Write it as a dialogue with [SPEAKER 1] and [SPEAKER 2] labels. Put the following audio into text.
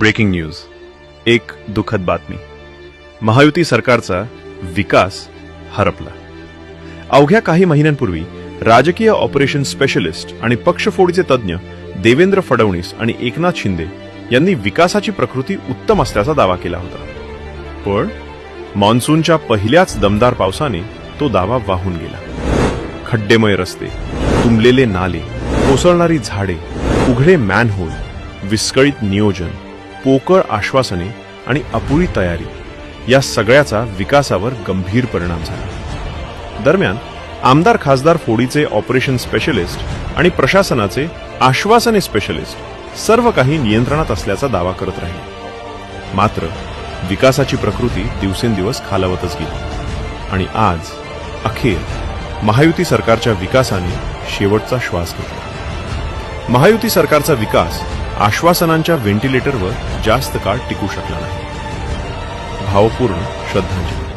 [SPEAKER 1] Breaking news. एक दुःखद बातमी. महायुती सरकारचा विकास हरपला. अवघ्या काही महिन्यांपूर्वी राजकीय ऑपरेशन स्पेशलिस्ट आणि पक्षफोडीचे तज्ज्ञ देवेंद्र फडणवीस आणि एकनाथ शिंदे यांनी विकासाची प्रकृती उत्तम असल्याचा दावा केला होता. पण मान्सूनच्या पहिल्याच दमदार पावसाने तो दावा वाहून गेला. खड्डेमय रस्ते, तुंबलेले नाले, कोसळणारी झाडे, उघडे मॅनहोल, विस्कळीत नियोजन, पोकळ आश्वासने आणि अपुरी तयारी या सगळ्याचा विकासावर गंभीर परिणाम झाला. दरम्यान आमदार खासदार फोडीचे ऑपरेशन स्पेशलिस्ट आणि प्रशासनाचे आश्वासने स्पेशलिस्ट सर्व काही नियंत्रणात असल्याचा दावा करत राहिले. मात्र विकासाची प्रकृती दिवसेंदिवस खालावतच गेली आणि आज अखेर महायुती सरकारच्या विकासाने शेवटचा श्वास घेतला. महायुती सरकारचा विकास आश्वासनांच्या व्हेंटिलेटरवर जास्त काळ टिकू शकला नाही. भावपूर्ण श्रद्धांजली.